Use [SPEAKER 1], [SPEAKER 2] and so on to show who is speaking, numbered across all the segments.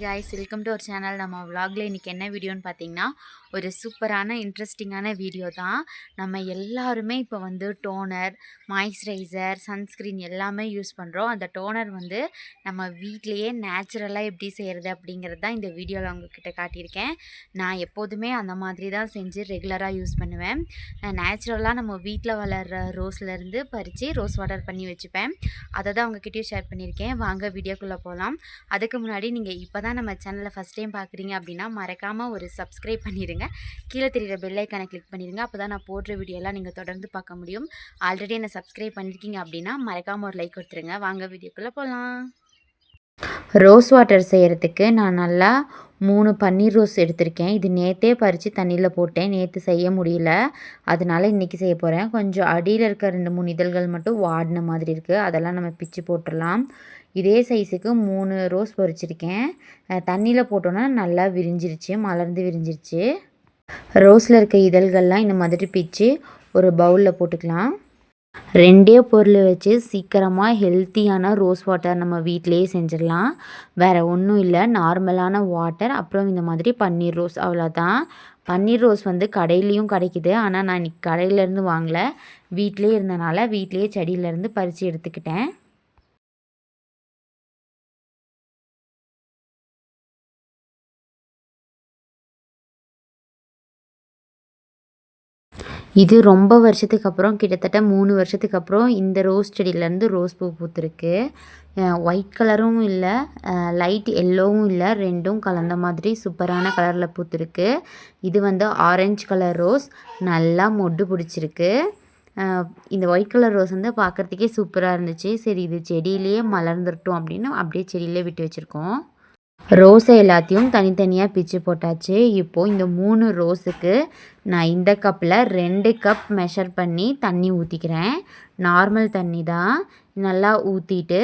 [SPEAKER 1] guys, welcome to our channel. நம்ம vlogல இன்னைக்கு என்ன வீடியோன்னு பார்த்தீங்கன்னா ஒரு சூப்பரான இன்ட்ரெஸ்டிங்கான வீடியோ தான். நம்ம எல்லாருமே இப்போ வந்து டோனர், மாய்ஸ்சரைசர், சன்ஸ்கிரீன் எல்லாமே யூஸ் பண்ணுறோம். அந்த டோனர் வந்து நம்ம வீட்டிலேயே நேச்சுரலாக எப்படி செய்கிறது அப்படிங்கிறது தான் இந்த வீடியோவில் உங்ககிட்ட காட்டியிருக்கேன். நான் எப்போதுமே அந்த மாதிரி தான் செஞ்சு ரெகுலராக யூஸ் பண்ணுவேன். நேச்சுரலாக நம்ம வீட்டில் வளர்கிற ரோஸ்லேருந்து பறித்து ரோஸ் வாட்டர் பண்ணி வச்சுப்பேன். அதை தான் உங்ககிட்டயும் ஷேர் பண்ணியிருக்கேன். வாங்க வீடியோக்குள்ளே போகலாம். அதுக்கு முன்னாடி நீங்கள் இப்போ தான் நம்ம சேனலை ஃபஸ்ட் டைம் பார்க்குறீங்க அப்படின்னா மறக்காமல் ஒரு சப்ஸ்கிரைப் பண்ணிடுங்க. கீழே தெரியுற பெல் ஐக்கானை கிளிக் பண்ணிடுங்க. அப்போ தான் நான் போடுற வீடியோலாம் நீங்கள் தொடர்ந்து பார்க்க முடியும். ஆல்ரெடி என்னை சப்ஸ்கிரைப் பண்ணியிருக்கீங்க அப்படின்னா மறக்காமல் ஒரு லைக் கொடுத்துருங்க. வாங்க வீடியோக்குள்ளே போகலாம். ரோஸ் வாட்டர் செய்கிறதுக்கு நான் நல்லா 3 பன்னீர் ரோஸ் எடுத்திருக்கேன். இது நேற்றே பறித்து தண்ணியில் போட்டேன். நேற்று செய்ய முடியல, அதனால் இன்றைக்கி செய்ய போகிறேன். கொஞ்சம் அடியில் இருக்க 2-3 இதழ்கள் மட்டும் வாடின மாதிரி இருக்குது. அதெல்லாம் நம்ம பிச்சு போட்டுடலாம். இதே சைஸுக்கு 3 ரோஸ் பறிச்சிருக்கேன். தண்ணியில் போட்டோன்னா நல்லா விரிஞ்சிருச்சு, மலர்ந்து விரிஞ்சிருச்சு. ரோஸில் இருக்க இதழ்கள்லாம் இந்த மாதிரி பிச்சு ஒரு பவுலில் போட்டுக்கலாம். 2 பொருள் வச்சு சீக்கிரமாக ஹெல்த்தியான ரோஸ் வாட்டர் நம்ம வீட்டிலேயே செஞ்சிடலாம். வேறு ஒன்றும் இல்லை, நார்மலான வாட்டர் அப்புறம் இந்த மாதிரி பன்னீர் ரோஸ், அவ்வளோதான். பன்னீர் ரோஸ் வந்து கடையிலையும் கிடைக்கிது. ஆனால் நான் இன்றைக்கி கடையிலேருந்து வாங்கலை, வீட்டிலே இருந்தனால வீட்டிலேயே செடியிலேருந்து பறித்து எடுத்துக்கிட்டேன். இது ரொம்ப வருஷத்துக்கு அப்புறம், கிட்டத்தட்ட 3 வருஷத்துக்கு அப்புறம் இந்த ரோஸ் செடியிலேருந்து ரோஸ் பூ பூத்துருக்கு. ஒயிட் கலரும் இல்லை, லைட் எல்லோவும் இல்லை, ரெண்டும் கலந்த மாதிரி சூப்பரான கலரில் பூத்துருக்கு. இது வந்து ஆரஞ்சு கலர் ரோஸ், நல்லா மொட்டு பிடிச்சிருக்கு. இந்த ஒயிட் கலர் ரோஸ் வந்து பார்க்குறதுக்கே சூப்பராக இருந்துச்சு. சரி, இது செடியிலேயே மலர்ந்துடட்டும் அப்படின்னு அப்படியே செடியிலே விட்டு வச்சுருக்கோம். ரோஸை எல்லாத்தையும் தனித்தனியாக பிச்சு போட்டாச்சு. இப்போது இந்த 3 ரோஸுக்கு நான் இந்த கப்பில் 2 கப் மெஷர் பண்ணி தண்ணி ஊற்றிக்கிறேன். நார்மல் தண்ணி தான். நல்லா ஊற்றிட்டு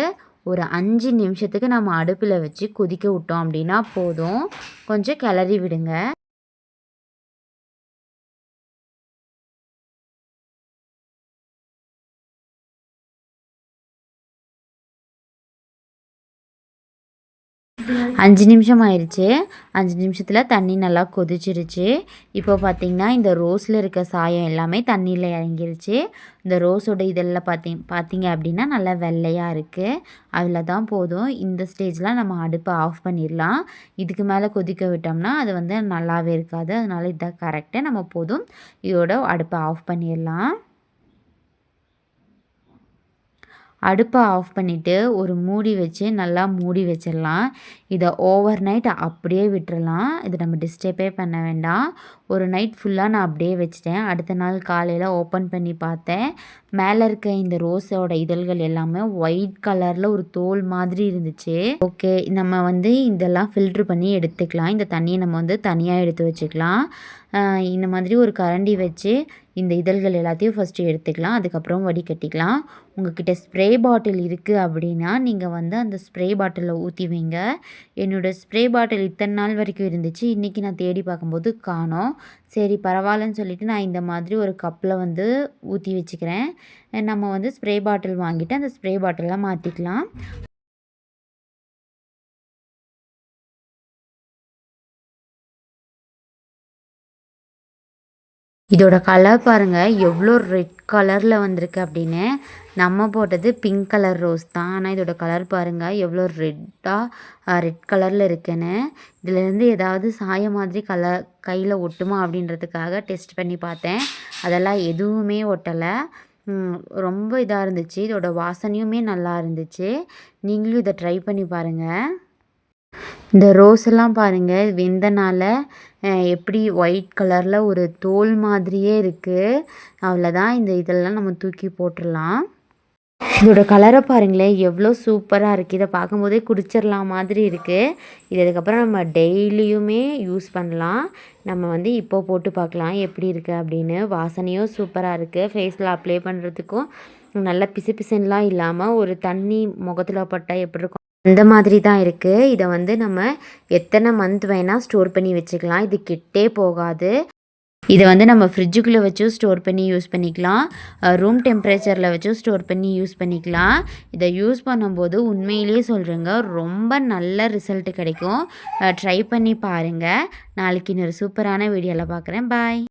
[SPEAKER 1] ஒரு 5 நிமிஷத்துக்கு நம்ம அடுப்பில் வச்சு கொதிக்க விட்டோம் அப்படின்னா போதும். கொஞ்சம் கிளறி விடுங்க. அஞ்சு நிமிஷம் ஆயிடுச்சு. 5 நிமிஷத்தில் தண்ணி நல்லா கொதிச்சிருச்சு. இப்போ பார்த்திங்கன்னா இந்த ரோஸில் இருக்க சாயம் எல்லாமே தண்ணியில் இறங்கிருச்சு. இந்த ரோஸோட இதெல்லாம் பார்த்தீங்க அப்படின்னா நல்லா வெள்ளையாக இருக்குது. அதில் தான் போதும். இந்த ஸ்டேஜில் நம்ம அடுப்பை ஆஃப் பண்ணிடலாம். இதுக்கு மேலே கொதிக்க விட்டோம்னா அது வந்து நல்லாவே இருக்காது. அதனால இதுதான் கரெக்டு. நம்ம போதும், இதோட அடுப்பை ஆஃப் பண்ணிடலாம். அடுப்பை ஆஃப் பண்ணிவிட்டு ஒரு மூடி வச்சு நல்லா மூடி வச்சிடலாம். இதை ஓவர் நைட் அப்படியே விட்டுறலாம். இது நம்ம டிஸ்டர்பே பண்ண வேண்டாம். ஒரு நைட் ஃபுல்லாக நான் அப்படியே வச்சுட்டேன். அடுத்த நாள் காலையில் ஓப்பன் பண்ணி பார்த்தேன். மேலே இருக்க இந்த ரோஸோட இதழ்கள் எல்லாமே ஒயிட் கலரில் ஒரு தோல் மாதிரி இருந்துச்சு. ஓகே, நம்ம வந்து இதெல்லாம் ஃபில்ட்ரு பண்ணி எடுத்துக்கலாம். இந்த தண்ணியை நம்ம வந்து தனியாக எடுத்து வச்சுக்கலாம். இந்த மாதிரி ஒரு கரண்டி வச்சு இந்த இதழ்கள் எல்லாத்தையும் ஃபஸ்ட்டு எடுத்துக்கலாம். அதுக்கப்புறம் வடிகட்டிக்கலாம். உங்கள்கிட்ட ஸ்ப்ரே பாட்டில் இருக்குது அப்படின்னா நீங்கள் வந்து அந்த ஸ்ப்ரே பாட்டிலில் ஊற்றி வைங்க. என்னோடய ஸ்ப்ரே பாட்டில் இத்தனை நாள் வரைக்கும் இருந்துச்சு. இன்றைக்கி நான் தேடி பார்க்கும்போது காணோம். சரி பரவாயில்லன்னு சொல்லிவிட்டு நான் இந்த மாதிரி ஒரு கப்பில் வந்து ஊற்றி வச்சுக்கிறேன். நம்ம வந்து ஸ்ப்ரே பாட்டில் வாங்கிட்டு அந்த ஸ்ப்ரே பாட்டிலில் மாற்றிக்கலாம். இதோட கலர் பாருங்கள் எவ்வளோ ரெட் கலரில் வந்திருக்கு அப்படின்னு. நம்ம போட்டது பிங்க் கலர் ரோஸ் தான், ஆனால் இதோட கலர் பாருங்கள் எவ்வளோ ரெட் கலரில் இருக்குன்னு. இதிலேருந்து ஏதாவது சாய மாதிரி கையில் ஒட்டுமா அப்படின்றதுக்காக டெஸ்ட் பண்ணி பார்த்தேன். அதெல்லாம் எதுவுமே ஒட்டலை. ரொம்ப இதாக இருந்துச்சு. இதோட வாசனையுமே நல்லா இருந்துச்சு. நீங்களும் இதை ட்ரை பண்ணி பாருங்கள். இந்த ரோஸ் எல்லாம் பாருங்கள் வெந்தனால எப்படி ஒயிட் கலரில் ஒரு தோல் மாதிரியே இருக்குது. அவ்வளோதான், இந்த இதெல்லாம் நம்ம தூக்கி போட்டுடலாம். இதோட கலரை பாருங்களேன் எவ்வளோ சூப்பராக இருக்குது. இதை பார்க்கும்போதே குடிச்சிடலாம் மாதிரி இருக்குது. இது அதுக்கப்புறம் நம்ம டெய்லியுமே யூஸ் பண்ணலாம். நம்ம வந்து இப்போ போட்டு பார்க்கலாம் எப்படி இருக்குது அப்படின்னு. வாசனையும் சூப்பராக இருக்குது. ஃபேஸில் அப்ளை பண்ணுறதுக்கும் நல்ல பிசு பிசுன்னெலாம் இல்லாமல் ஒரு தண்ணி முகத்தில் பட்டால் எப்படி இருக்கும் அந்த மாதிரி தான் இருக்குது. இதை வந்து நம்ம எத்தனை மந்த் வேணால் ஸ்டோர் பண்ணி வச்சுக்கலாம். இது கெட்டே போகாது. இத வந்து நம்ம ஃப்ரிட்ஜுக்குள்ள வச்சும் ஸ்டோர் பண்ணி யூஸ் பண்ணிக்கலாம். ரூம் டெம்பரேச்சர்ல வச்சும் ஸ்டோர் பண்ணி யூஸ் பண்ணிக்கலாம். இத யூஸ் பண்ணும்போது உண்மையிலேயே சொல்றேங்க, ரொம்ப நல்ல ரிசல்ட் கிடைக்கும். ட்ரை பண்ணி பாருங்க. நாளைக்கு இன்னொரு சூப்பரான வீடியோல பார்க்குறேன். பாய்.